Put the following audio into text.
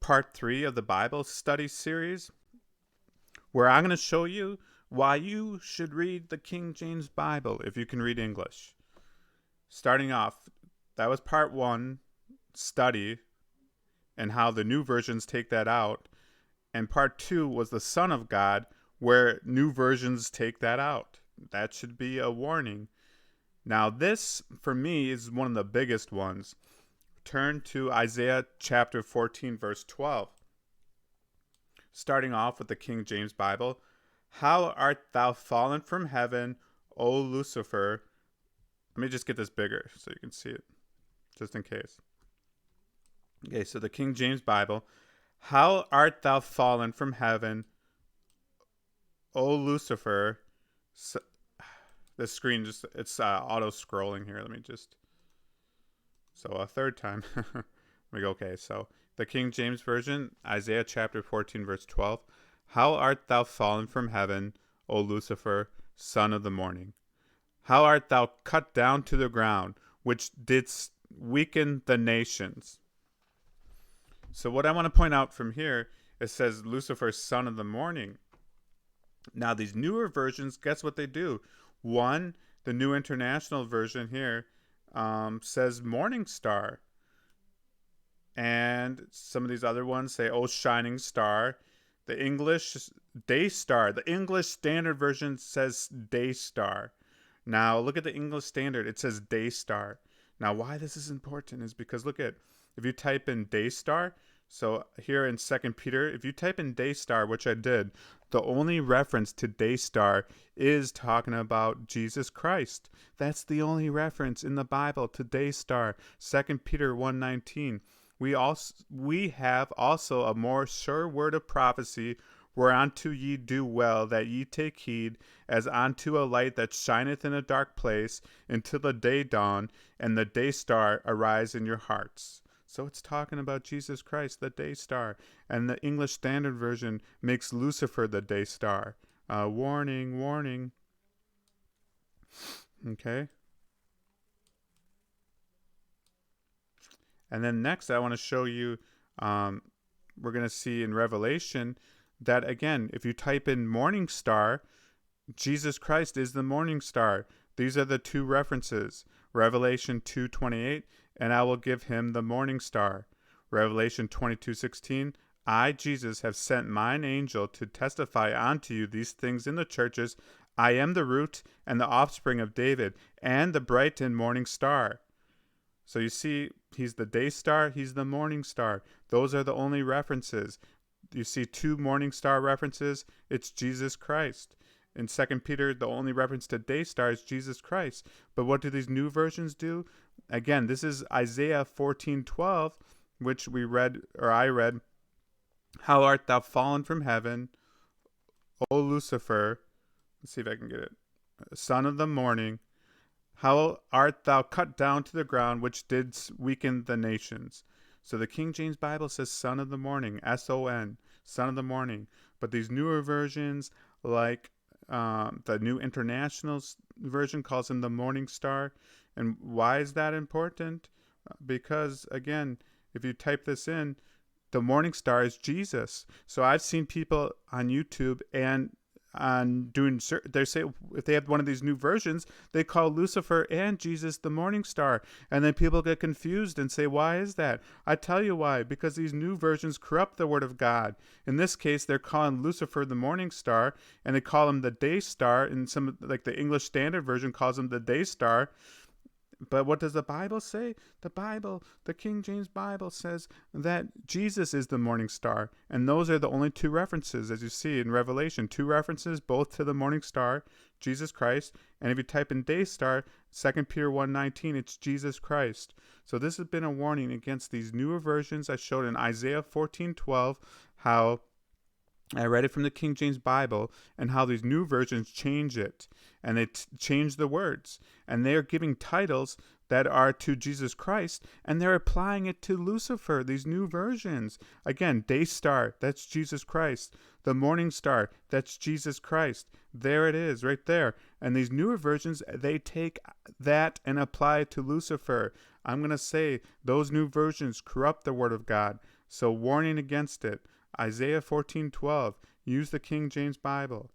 part 3 of the Bible study series, where I'm going to show you why you should read the King James Bible if you can read English. Starting off, that was part 1, study, and how the new versions take that out. And part 2 was the Son of God, where new versions take that out. That should be a warning. Now, this, for me, is one of the biggest ones. Turn to Isaiah chapter 14, verse 12. Starting off with the King James Bible. How art thou fallen from heaven, O Lucifer? Let me just get this bigger so you can see it, just in case. Okay, so the King James Bible. How art thou fallen from heaven, O Lucifer? The screen it's auto scrolling here. Let me just. So a third time. We go, okay, so the King James Version, Isaiah chapter 14, verse 12. How art thou fallen from heaven, O Lucifer, son of the morning? How art thou cut down to the ground, which didst weaken the nations? So what I want to point out from here, it says Lucifer, son of the morning. Now these newer versions, guess what they do? One, the New International Version here, says morning star. And some of these other ones say, oh, shining star. The English, day star. The English Standard Version says day star. Now, look at the English Standard. It says day star. Now, why this is important is because, look at, if you type in day star, so here in 2 Peter, if you type in day star, which I did, the only reference to day star is talking about Jesus Christ. That's the only reference in the Bible to day star. 2 Peter 1:19. We have also a more sure word of prophecy, whereunto ye do well that ye take heed, as unto a light that shineth in a dark place, until the day dawn, and the day star arise in your hearts. So it's talking about Jesus Christ, the day star. And the English Standard Version makes Lucifer the day star. Warning, warning. Okay. And then next I want to show you, we're going to see in Revelation that, again, if you type in morning star, Jesus Christ is the morning star. These are the two references. Revelation 2:28, and I will give him the morning star. Revelation 22:16, I, Jesus, have sent mine angel to testify unto you these things in the churches. I am the root and the offspring of David, and the bright and morning star. So you see, he's the day star, he's the morning star. Those are the only references. You see two morning star references, it's Jesus Christ. In 2 Peter, the only reference to day star is Jesus Christ. But what do these new versions do? Again, this is Isaiah 14:12, which we read, or I read. How art thou fallen from heaven, O Lucifer? Let's see if I can get it. Son of the morning. How art thou cut down to the ground, which didst weaken the nations? So the King James Bible says son of the morning, S-O-N, son of the morning. But these newer versions, like the New International Version, calls him the morning star. And why is that important? Because, again, if you type this in, the morning star is Jesus. So I've seen people on YouTube and on doing, they say if they have one of these new versions, they call Lucifer and Jesus the morning star, and then people get confused and say, why is that? I tell you why. Because these new versions corrupt the word of God. In this case, they're calling Lucifer the morning star, and they call him the day star, and some, like the English Standard Version, calls him the day star. But what does the Bible say? The King James Bible says that Jesus is the morning star. And those are the only two references, as you see in Revelation. Two references, both to the morning star, Jesus Christ. And if you type in day star, 2 Peter 1:19, it's Jesus Christ. So this has been a warning against these newer versions. I showed in Isaiah 14:12 how I read it from the King James Bible, and how these new versions change it, and they change the words, and they are giving titles that are to Jesus Christ, and they're applying it to Lucifer, these new versions. Again, day star, that's Jesus Christ. The morning star, that's Jesus Christ. There it is, right there. And these newer versions, they take that and apply it to Lucifer. I'm going to say those new versions corrupt the word of God. So warning against it. Isaiah 14:12. Use the King James Bible.